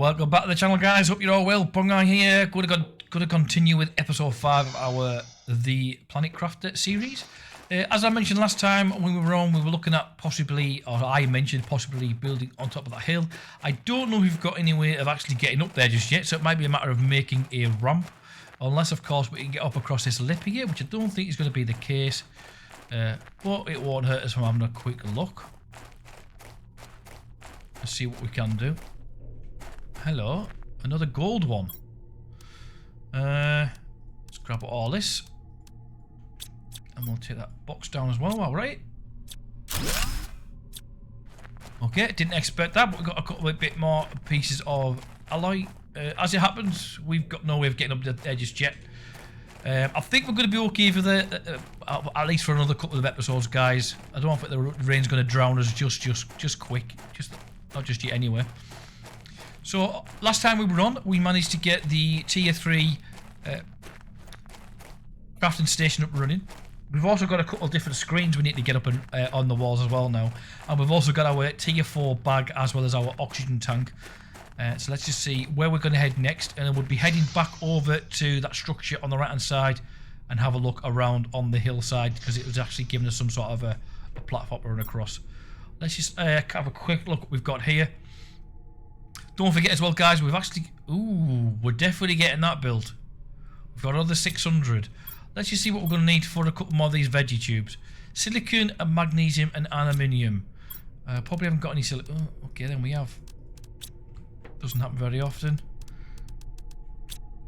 Welcome back to the channel, guys. Hope you're all well. Bongeye here. Going to continue with episode 5 of our The Planet Crafter series. As I mentioned last time when we were on, we were looking at possibly, or I mentioned possibly building on top of that hill. I don't know if we've got any way of actually getting up there just yet, so it might be a matter of making a ramp. Unless, of course, we can get up across this lip here, which I don't think is going to be the case. But it won't hurt us from having a quick look. Let's see what we can do. Hello, another gold one. Let's grab all this. And we'll take that box down as well, alright. Okay, didn't expect that, but we've got a couple of bit more pieces of alloy. As it happens, we've got no way of getting up there just yet. I think we're going to be okay for at least for another couple of episodes, guys. I don't think the rain's going to drown us just quick. Not just yet anyway. So, last time we were on, we managed to get the tier 3 crafting station up and running. We've also got a couple of different screens we need to get up on the walls as well now. And we've also got our tier 4 bag as well as our oxygen tank. So let's just see where we're going to head next. And then we'll be heading back over to that structure on the right hand side and have a look around on the hillside, because it was actually giving us some sort of a platform to run across. Let's just have a quick look what we've got here. Don't forget as well, guys, we've actually... Ooh, we're definitely getting that built. We've got another 600. Let's just see what we're going to need for a couple more of these veggie tubes. Silicon and magnesium and aluminium. Probably haven't got any silicon. Oh, okay, then we have. Doesn't happen very often.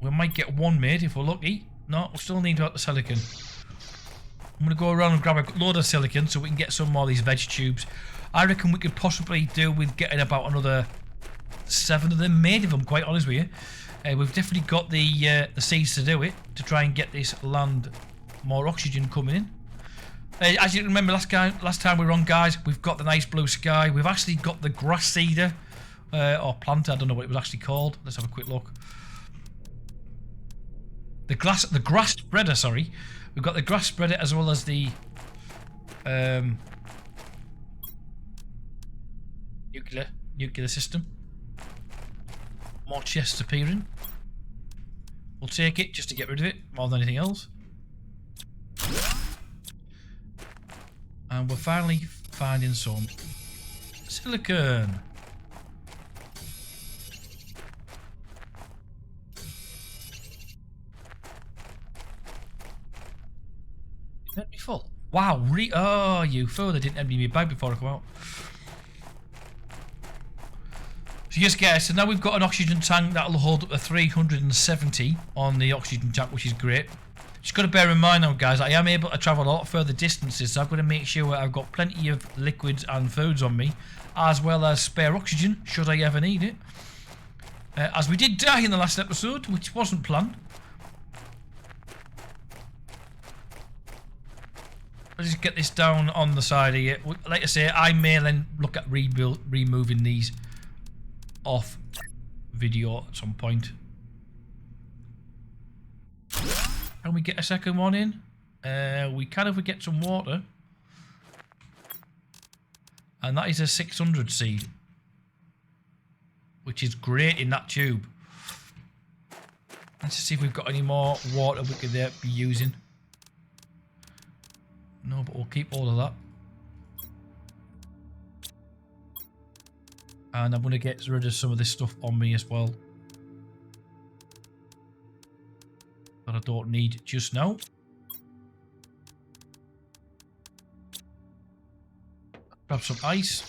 We might get one made if we're lucky. No, we still need about the silicon. I'm going to go around and grab a load of silicon so we can get some more of these veg tubes. I reckon we could possibly do with getting about another 7 of them made, if I'm quite honest with you. We've definitely got the seeds to do it, to try and get this land more oxygen coming in. As you remember last time we were on, guys, we've got the nice blue sky. We've actually got the grass seeder, or planter, I don't know what it was actually called. Let's have a quick look. The grass spreader, sorry. We've got the grass spreader as well as the nuclear system. More chests appearing. We'll take it just to get rid of it more than anything else. And we're finally finding some silicon. Let me full. Wow, oh, you further didn't empty me bag before I come out. So yes, guys, so now we've got an oxygen tank that'll hold up to 370 on the oxygen tank, which is great. Just got to bear in mind now, guys, I am able to travel a lot further distances, so I've got to make sure I've got plenty of liquids and foods on me, as well as spare oxygen, should I ever need it. As we did die in the last episode, which wasn't planned. Let's just get this down on the side here. Like I say, I may then look at removing these off video at some point. Can we get a second one in? We can if we get some water. And that is a 600 seed, which is great in that tube. Let's just see if we've got any more water we could be using. No, but we'll keep all of that. And I'm going to get rid of some of this stuff on me as well, that I don't need just now. Grab some ice.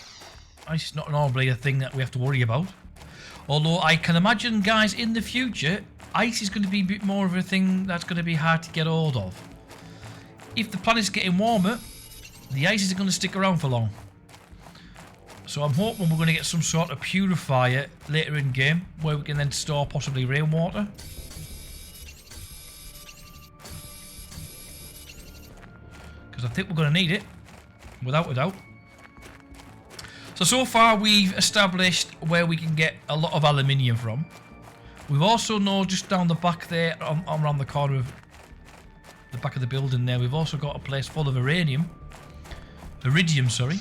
Ice is not normally a thing that we have to worry about. Although I can imagine, guys, in the future, ice is going to be a bit more of a thing that's going to be hard to get hold of. If the planet's getting warmer, the ice isn't going to stick around for long. So I'm hoping we're going to get some sort of purifier later in game, where we can then store possibly rainwater. Because I think we're going to need it, without a doubt. So far we've established where we can get a lot of aluminium from. We've also know just down the back there, around the corner of the back of the building there, we've also got a place full of iridium, sorry.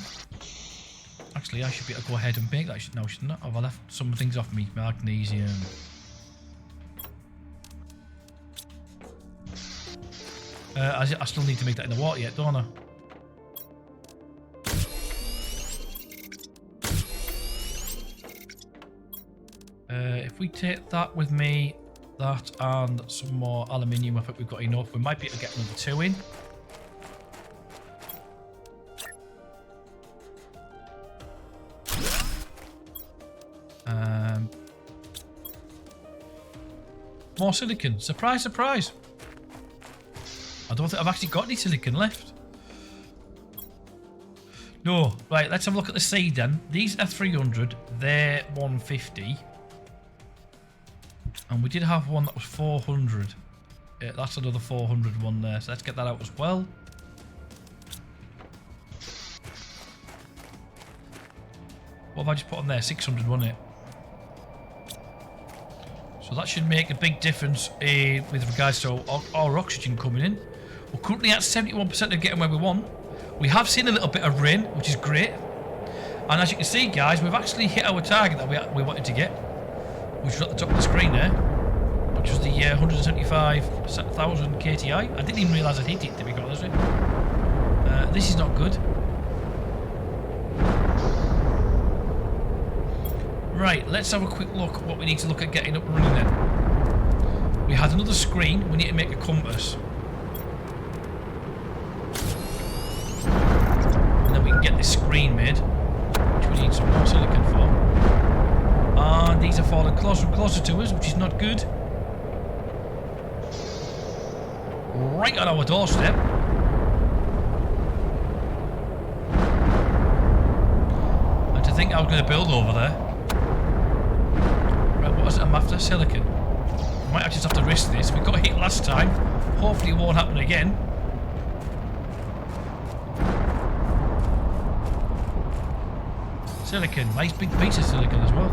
Actually, I should be able to go ahead and make that now, shouldn't I? Have I left some things off me? Magnesium. I still need to make that in the water yet, don't I? If we take that with me, that and some more aluminium, I think we've got enough. We might be able to get another 2 in. More silicon. Surprise, surprise. I don't think I've actually got any silicon left. No. Right, let's have a look at the seed then. These are 300. They're 150. And we did have one that was 400. That's another 400 one there. So let's get that out as well. What have I just put on there? 600, wasn't it? So that should make a big difference with regards to our oxygen coming in. We're currently at 71% of getting where we want. We have seen a little bit of rain, which is great. And as you can see, guys, we've actually hit our target that we wanted to get, which was at the top of the screen there, which was the 175,000 KTI. I didn't even realise I'd hit it, to be honest with you. This is not good. Right, let's have a quick look at what we need to look at getting up and running then. We had another screen, we need to make a compass. And then we can get this screen made, which we need some more silicon for. And these are falling closer and closer to us, which is not good. Right on our doorstep. And to think I was going to build over there. What is it I'm after? Silicon. We might just have to risk this. We got hit last time. Hopefully it won't happen again. Silicon. Nice big piece of silicon as well.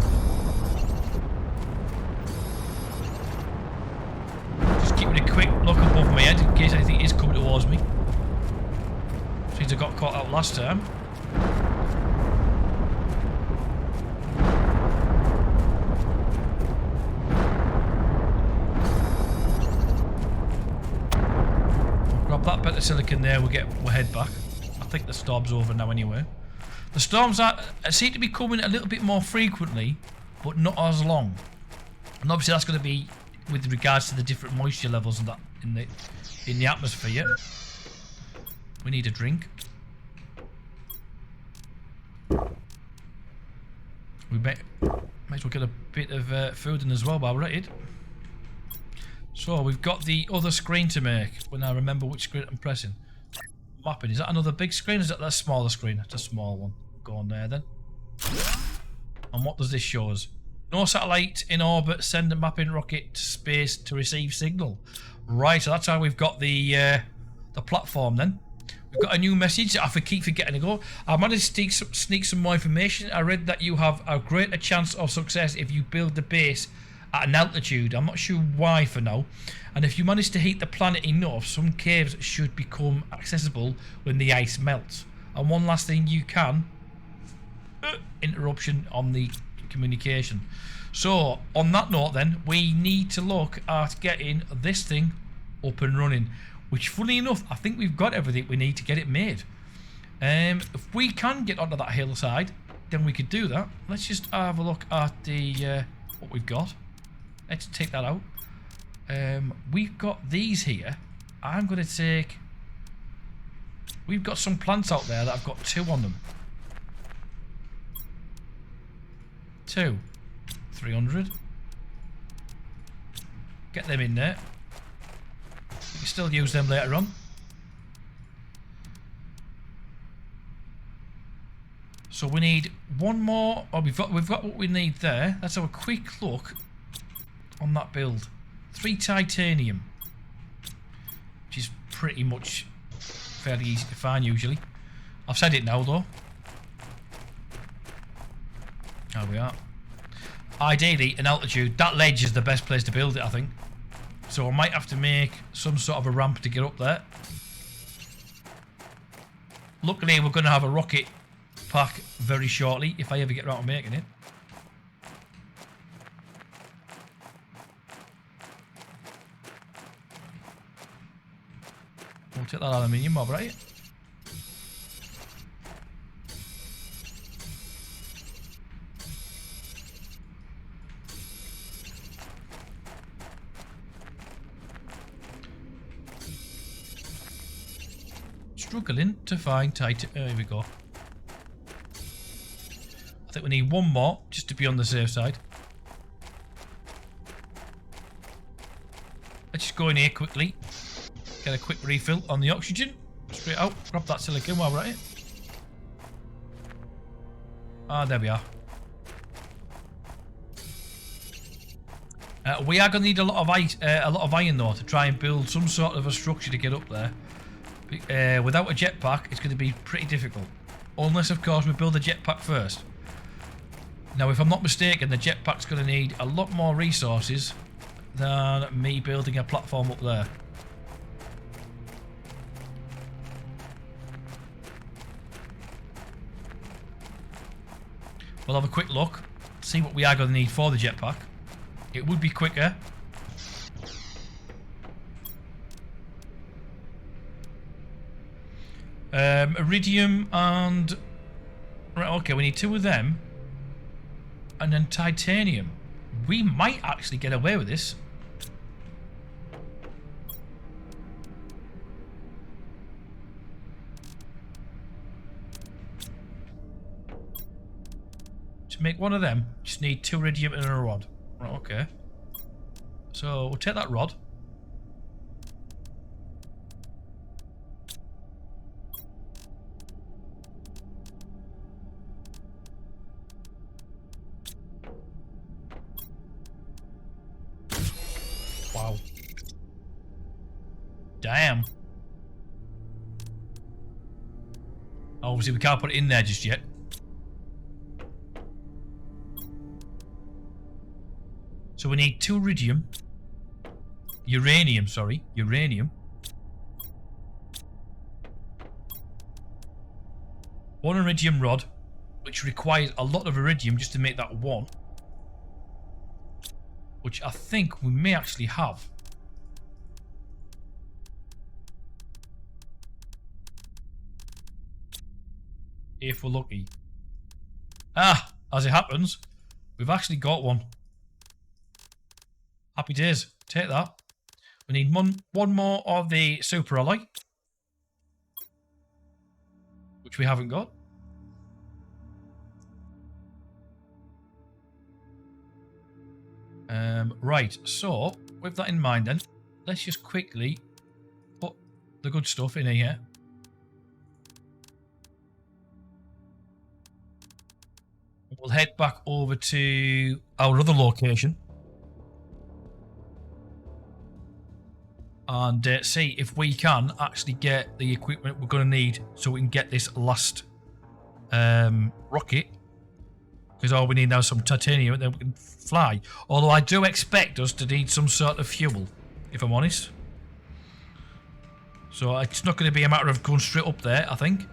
Just keeping a quick look above my head in case anything is coming towards me. Since I got caught out last time. That bit of silicon there, we'll head back. I think the storm's over now anyway. The storms seem to be coming a little bit more frequently, but not as long. And obviously that's going to be with regards to the different moisture levels and that in the atmosphere. We need a drink. We might as well get a bit of food in as well while we're at it. So we've got the other screen to make. When I remember which screen I'm pressing. Mapping. Is that another big screen? Or is that a smaller screen? That's a small one. Go on there then. And what does this show us? No satellite in orbit. Send a mapping rocket to space to receive signal. Right. So that's how we've got the platform then. We've got a new message. I keep forgetting to go. I managed to sneak some more information. I read that you have a greater chance of success if you build the base at an altitude. I'm not sure why for now. And if you manage to heat the planet enough, some caves should become accessible when the ice melts. And one last thing you can... interruption on the communication. So, on that note then, we need to look at getting this thing up and running. Which, funny enough, I think we've got everything we need to get it made. If we can get onto that hillside, then we could do that. Let's just have a look at the what we've got. Let's take that out. We've got these here. I'm going to take... We've got some plants out there that I've got 2 on them. 2. 300. Get them in there. We can still use them later on. So we need one more. Oh, we've got what we need there. Let's have a quick look on that build. 3 titanium, which is pretty much fairly easy to find usually. I've said it now though. There we are. Ideally, an altitude. That ledge is the best place to build it, I think. So I might have to make some sort of a ramp to get up there. Luckily, we're going to have a rocket jetpack very shortly if I ever get around to making it. We'll take that aluminium mob, right? Struggling to find titanium. Here we go. I think we need one more just to be on the safe side. Let's just go in here quickly. Get a quick refill on the oxygen. Straight out. Grab that silicon while we're at it. Ah, there we are. We are going to need a lot of iron though to try and build some sort of a structure to get up there. Without a jetpack, it's going to be pretty difficult. Unless, of course, we build a jetpack first. Now, if I'm not mistaken, the jetpack's going to need a lot more resources than me building a platform up there. We'll have a quick look, see what we are going to need for the jetpack. It would be quicker. Iridium and... Right, okay, we need 2 of them. And then titanium. We might actually get away with this. To make one of them, just need 2 iridium and a rod. Right, okay. So, we'll take that rod. Wow. Damn. Obviously, we can't put it in there just yet. So we need 2 iridium. Uranium, sorry. Uranium. 1 iridium rod, which requires a lot of iridium just to make that 1. Which I think we may actually have. If we're lucky. Ah, as it happens, we've actually got one. Happy days. Take that. We need one more of the super alloy, which we haven't got. Right, so with that in mind then, let's just quickly put the good stuff in here. We'll head back over to our other location and see if we can actually get the equipment we're going to need so we can get this last rocket. Because all we need now is some titanium and then we can fly. Although I do expect us to need some sort of fuel, if I'm honest. So it's not going to be a matter of going straight up there, I think.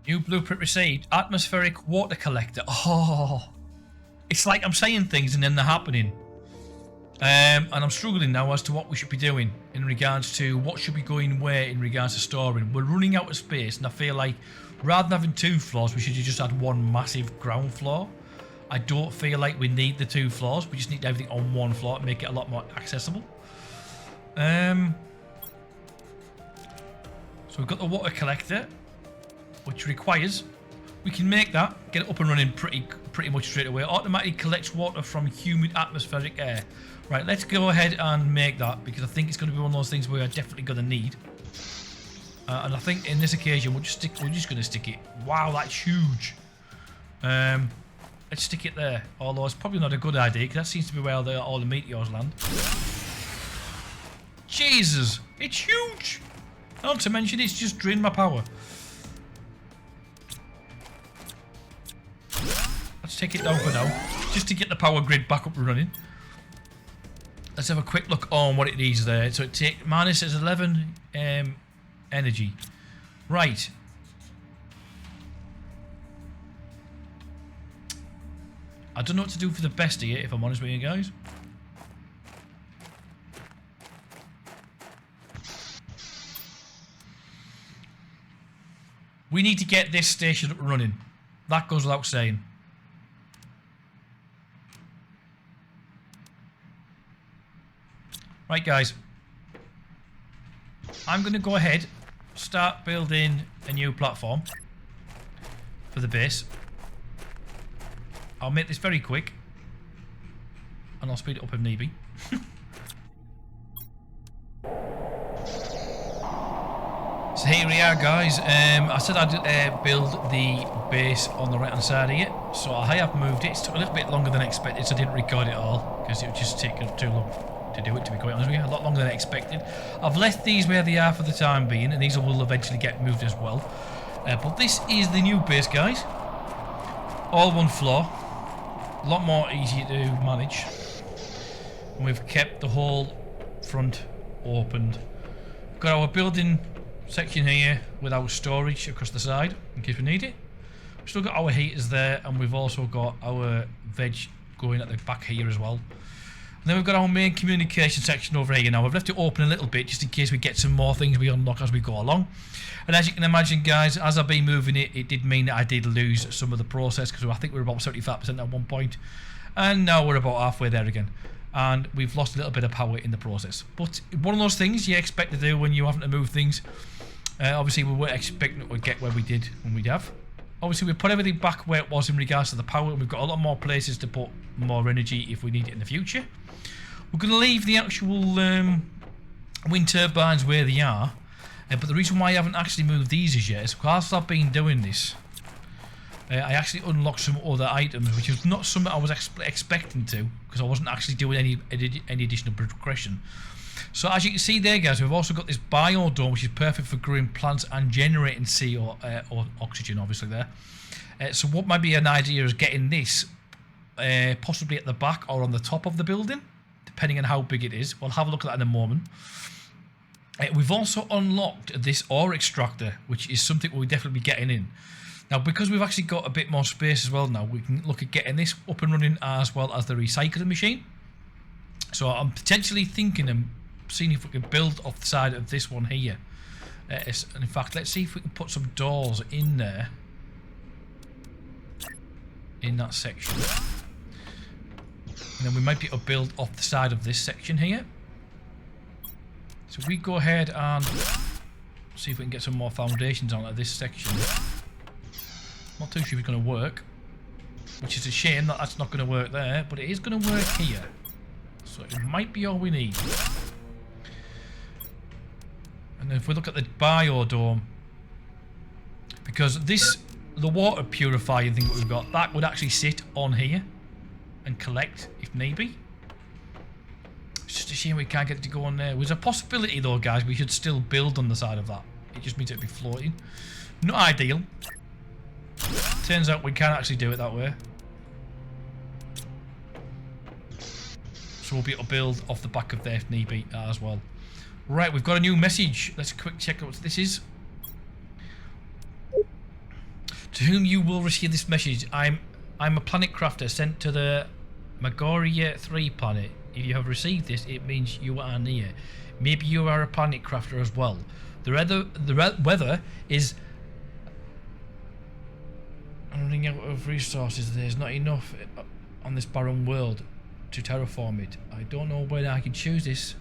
New blueprint received. Atmospheric water collector. Oh, it's like I'm saying things and then they're happening. And I'm struggling now as to what we should be doing in regards to what should be going where in regards to storing. We're running out of space and I feel like rather than having 2 floors, we should have just had 1 massive ground floor. I don't feel like we need the 2 floors. We just need everything on 1 floor to make it a lot more accessible. So we've got the water collector, which requires we can make that, get it up and running pretty much straight away. Automatically collects water from humid atmospheric air. Right, let's go ahead and make that because I think it's going to be one of those things we are definitely going to need. And I think in this occasion we're just going to stick it. Wow, that's huge. Let's stick it there. Although it's probably not a good idea because that seems to be where all the meteors land. Jesus, it's huge. Not to mention it's just drained my power. Let's take it down for now, just to get the power grid back up and running. Let's have a quick look on what it needs there. So it minus is 11 energy. Right. I don't know what to do for the best here, if I'm honest with you guys. We need to get this station up and running. That goes without saying. Right, guys. I'm going to go ahead, start building a new platform for the base. I'll make this very quick, and I'll speed it up if need be. So here we are, guys. I said I'd build the base on the right hand side here, so I have moved it. It took a little bit longer than expected, so I didn't record it all because it would just take too long to do it, to be quite honest with you. A lot longer than expected. I've left these where they are for the time being, and these will eventually get moved as well. But this is the new base, guys. All one floor. A lot more easy to manage. And we've kept the whole front opened. Got our building section here with our storage across the side in case we need it. We've still got our heaters there, and we've also got our veg going at the back here as well. And then we've got our main communication section over here now. We've left it open a little bit just in case we get some more things we unlock as we go along. And as you can imagine, guys, as I've been moving it, it did mean that I did lose some of the process, because I think we were about 75% at one point, and now we're about halfway there again. And we've lost a little bit of power in the process. But one of those things you expect to do when you're having to move things. Obviously, we weren't expecting to get where we did when we'd have. Obviously, we put everything back where it was in regards to the power. We've got a lot more places to put more energy if we need it in the future. We're going to leave the actual wind turbines where they are. But the reason why I haven't actually moved these as yet is because I've been doing this. I actually unlocked some other items, which is not something I was expecting to, because I wasn't actually doing any additional progression. So as you can see there, guys, we've also got this biodome, which is perfect for growing plants and generating CO or oxygen, obviously there. So what might be an idea is getting this possibly at the back or on the top of the building, depending on how big it is. We'll have a look at that in a moment. We've also unlocked this ore extractor, which is something we'll definitely be getting in. Now, because we've actually got a bit more space as well now, we can look at getting this up and running as well as the recycling machine. So I'm potentially thinking of seeing if we can build off the side of this one here. And in fact, let's see if we can put some doors in there. In that section. And then we might be able to build off the side of this section here. So we go ahead and see if we can get some more foundations on at this section. Not too sure if it's going to work, which is a shame that that's not going to work there, but it is going to work here. So it might be all we need. And then if we look at the biodome, because this, the water purifying thing that we've got, that would actually sit on here and collect if need be. It's just a shame we can't get it to go on there. There's a possibility though, guys, we should still build on the side of that. It just means it'd be floating. Not ideal. Turns out we can actually do it that way. So we'll be able to build off the back of there if need be as well. Right, we've got a new message. Let's quick check out what this is. To whom you will receive this message. I'm a planet crafter sent to the Bongeye 3 planet. If you have received this, it means you are near. Maybe you are a planet crafter as well. The weather is running out of resources. There's not enough on this barren world to terraform it. I don't know whether I can choose this.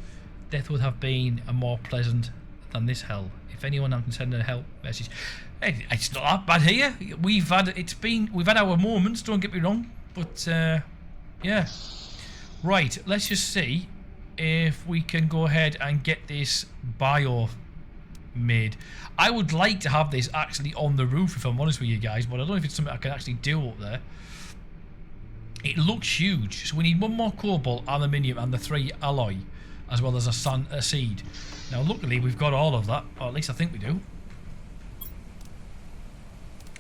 Death would have been a more pleasant than this hell. If anyone can send a help message. It's not that bad here. We've had our moments, don't get me wrong, but yeah. Right, let's just see if we can go ahead and get this bio made. I would like to have this actually on the roof, if I'm honest with you guys, but I don't know if it's something I can actually do up there. It looks huge, so we need one more cobalt, aluminium, and the 3 alloy. as well as a seed. Now, luckily, we've got all of that, or at least I think we do.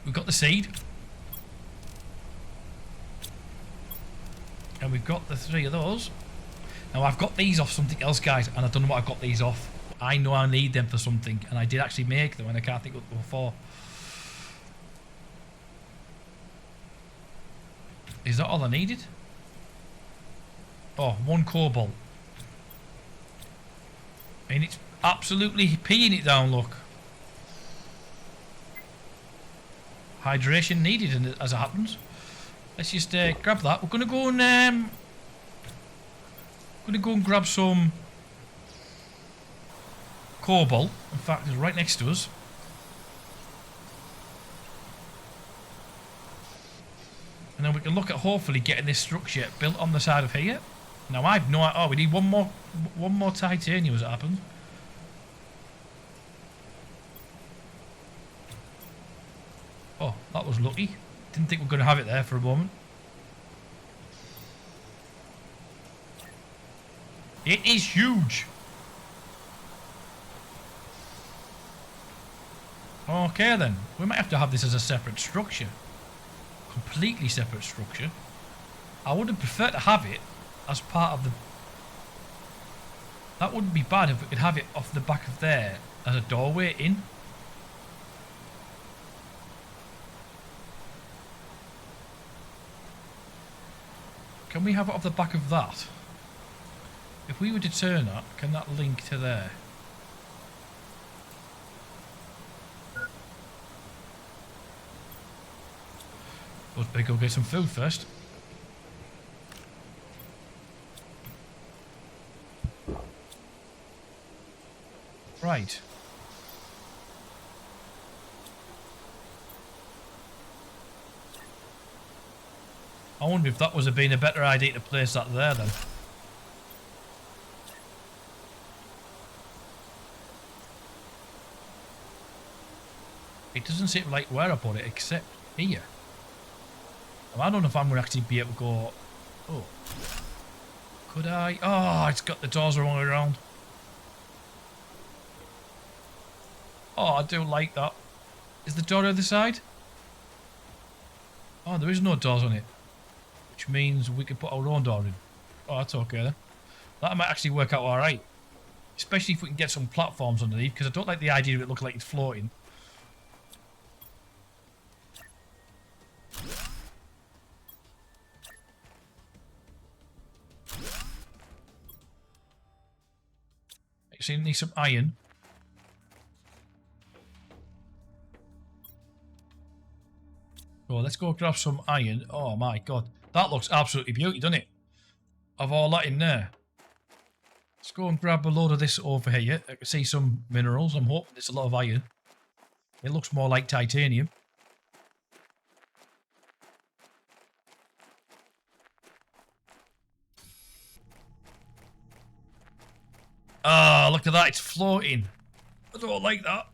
We've got the seed. And we've got the 3 of those. Now, I've got these off something else, guys, and I don't know what I've got these off. I know I need them for something, and I did actually make them, and I can't think what they were for. Is that all I needed? Oh, 1 cobalt. And it's absolutely peeing it down, look. Hydration needed, as it happens. Let's just grab that. We're gonna go and grab some cobalt. In fact, it's right next to us. And then we can look at hopefully getting this structure built on the side of here. Now I've no. Oh, we need one more titanium as it happens. Oh, that was lucky. Didn't think we were going to have it there for a moment. It is huge. Okay then, we might have to have this as a separate structure. Completely separate structure. I would have preferred to have it as part of the... That wouldn't be bad if we could have it off the back of there as a doorway in. Can we have it off the back of that? If we were to turn that, can that link to there? Let's go get some food first. Right. I wonder if that would have been a better idea to place that there then. It doesn't seem like where I put it except here. I don't know if I'm going to actually be able to go... Oh. Could I? Oh, it's got the doors all around. Oh, I do like that. Is the door on the other side? Oh, there is no doors on it. Which means we can put our own door in. Oh, that's okay then. That might actually work out alright. Especially if we can get some platforms underneath, because I don't like the idea of it looking like it's floating. So you need some iron. Oh, let's go grab some iron. Oh my god. That looks absolutely beautiful, doesn't it? Of all that in there. Let's go and grab a load of this over here. I can see some minerals. I'm hoping it's a lot of iron. It looks more like titanium. Ah, look at that. It's floating. I don't like that.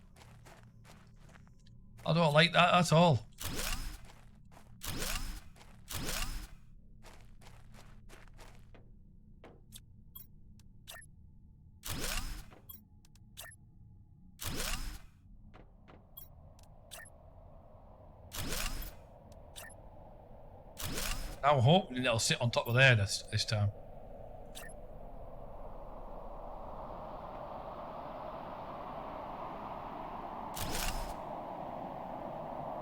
I don't like that at all. I'm hoping it'll sit on top of there this time.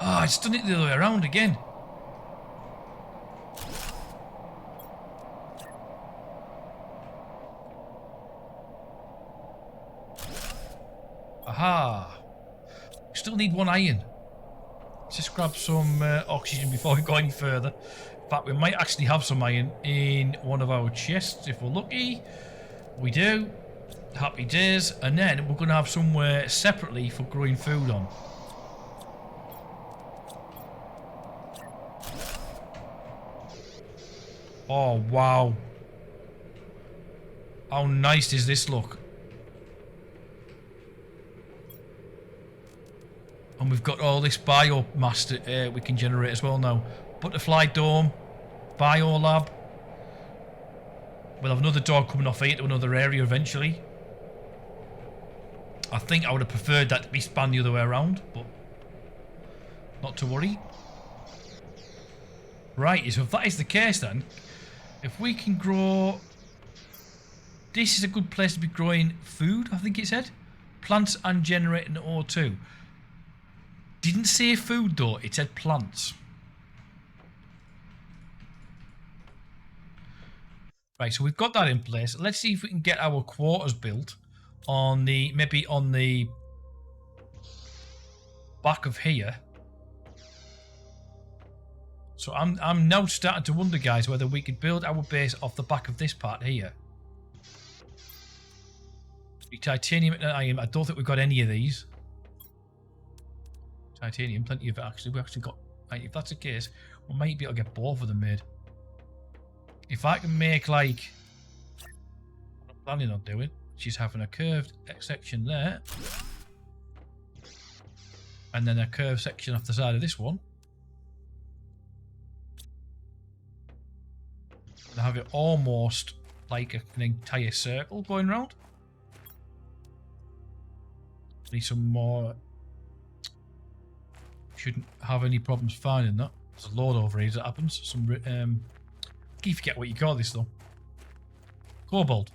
Ah, it's done it the other way around again. Aha. We still need 1 iron. Let's just grab some oxygen before we go any further. In fact, we might actually have some iron in one of our chests if we're lucky. We do. Happy days. And then we're going to have somewhere separately for growing food on. Oh, wow. How nice does this look? And we've got all this biomass that we can generate as well now. Butterfly dome, biolab. We'll have another door coming off here to another area eventually. I think I would have preferred that to be spanned the other way around, but not to worry. Right, so if that is the case then, if we can grow... This is a good place to be growing food, I think it said. Plants and generating O2. Didn't say food though, it said plants. Right, so we've got that in place. Let's see if we can get our quarters built on the, maybe on the back of here. So I'm now starting to wonder, guys, whether we could build our base off the back of this part here. Titanium and iron. I don't think we've got any of these. Titanium, plenty of it actually. We actually got. Right, if that's the case, we might be able to get both of them made. If I can make like, what I'm planning on doing, which is having a curved section there, and then a curved section off the side of this one, and have it almost like an entire circle going round. Need some more. Shouldn't have any problems finding that. There's a load over here that happens. Some I keep forget what you call this though. Cobalt.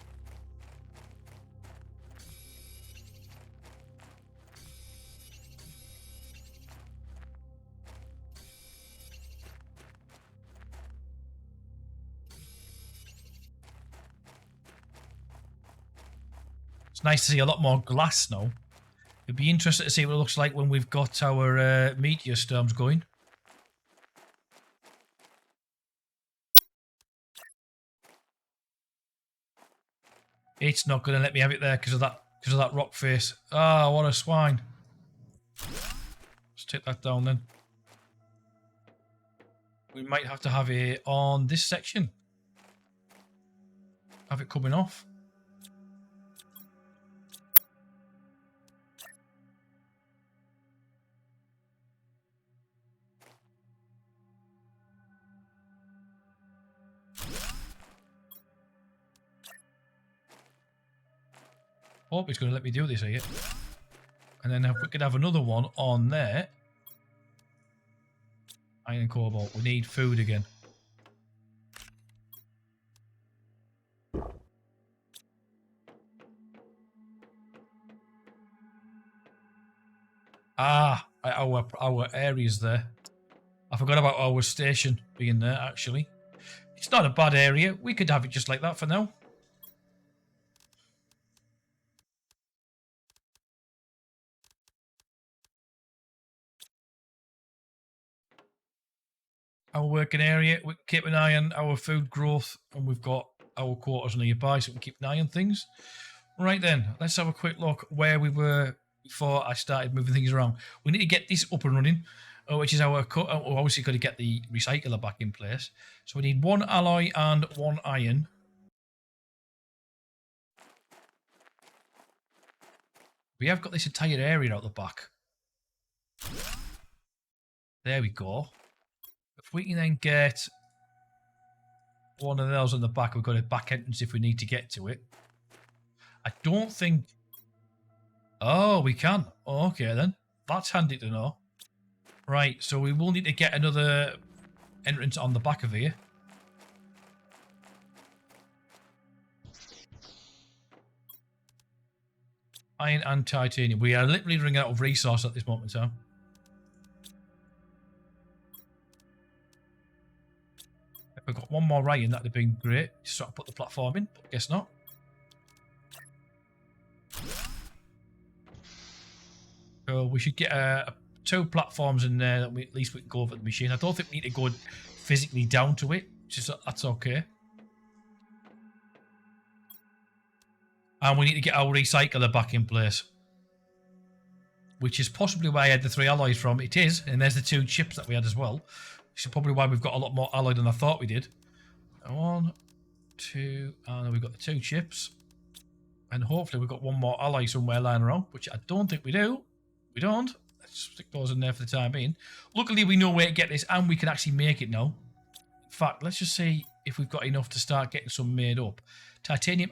It's nice to see a lot more glass now. It'd be interesting to see what it looks like when we've got our meteor storms going. It's not going to let me have it there because of that rock face. Ah, what a swine! Let's take that down then. We might have to have it on this section. Have it coming off. Hope it's going to let me do this here. And then if we could have another one on there. Iron and cobalt. We need food again. Ah, our area's there. I forgot about our station being there, actually. It's not a bad area. We could have it just like that for now. Our working area, we keep an eye on our food growth, and we've got our quarters nearby, so we can keep an eye on things. Right then, let's have a quick look where we were before I started moving things around. We need to get this up and running, which is our cut. We're obviously got to get the recycler back in place. So we need 1 alloy and 1 iron. We have got this entire area out the back. There we go. If we can then get one of those on the back, we've got a back entrance if we need to get to it. I don't think... Oh, we can. Oh, okay then. That's handy to know. Right, so we will need to get another entrance on the back of here. Iron and titanium. We are literally running out of resource at this moment in time. If we've got one more iron, that'd have been great. Just sort of put the platform in, but guess not. So we should get 2 platforms in there that at least we can go over the machine. I don't think we need to go physically down to it. Just that's okay. And we need to get our recycler back in place. Which is possibly where I had the 3 alloys from. It is, and there's the 2 chips that we had as well. Which is probably why we've got a lot more alloy than I thought we did. 1, 2, and then we've got the 2 chips. And hopefully we've got one more alloy somewhere lying around, which I don't think we do. We don't. Let's stick those in there for the time being. Luckily we know where to get this, and we can actually make it now. In fact, let's just see if we've got enough to start getting some made up. Titanium,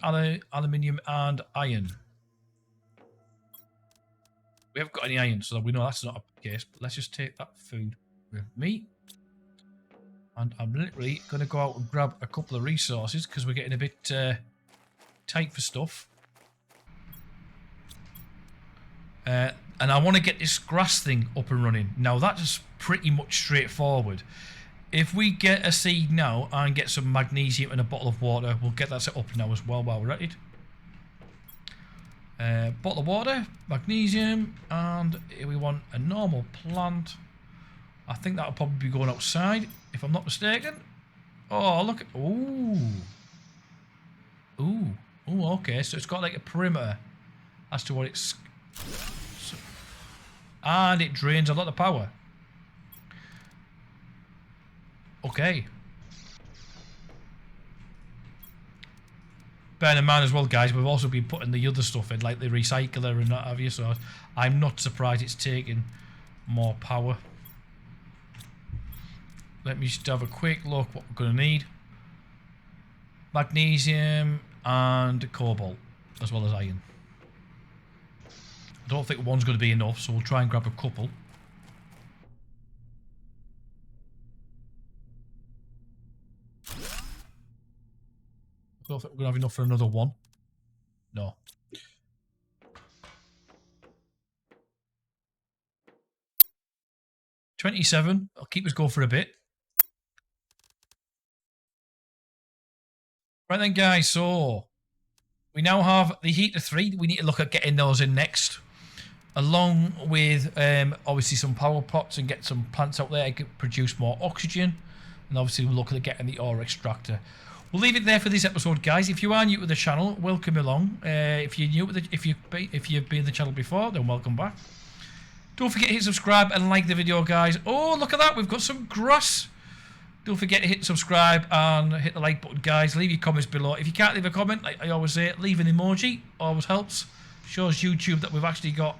aluminium, and iron. We haven't got any iron, so we know that's not a case. But let's just take that food with me. And I'm literally going to go out and grab a couple of resources because we're getting a bit tight for stuff. And I want to get this grass thing up and running. Now, that's pretty much straightforward. If we get a seed now and get some magnesium and a bottle of water, we'll get that set up now as well while we're at it. Bottle of water, magnesium, and here we want a normal plant. I think that'll probably be going outside, if I'm not mistaken. Oh, look at... Ooh. Ooh. Ooh, okay, so it's got like a perimeter as to what it's... And it drains a lot of power. Okay. Bear in mind as well, guys, we've also been putting the other stuff in, like the recycler and what have you, so I'm not surprised it's taking more power. Let me just have a quick look what we're going to need. Magnesium and cobalt, as well as iron. I don't think one's going to be enough, so we'll try and grab a couple. I don't think we're going to have enough for another one. No. $27. I'll keep us going for a bit. Right then, guys, so we now have the heater 3. We need to look at getting those in next. Along with, obviously, some power pots and get some plants out there to produce more oxygen. And obviously, we're looking at getting the ore extractor. We'll leave it there for this episode, guys. If you are new to the channel, welcome along. If you're new to if you've been to the channel before, then welcome back. Don't forget to hit subscribe and like the video, guys. Oh, look at that. We've got some grass. Don't forget to hit subscribe and hit the like button, guys. Leave your comments below. If you can't leave a comment, like I always say, leave an emoji. Always helps. Shows YouTube that we've actually got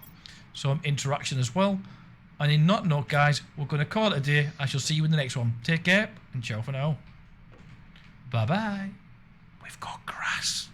some interaction as well. And in that note, guys, we're going to call it a day. I shall see you in the next one. Take care and ciao for now. Bye-bye. We've got grass.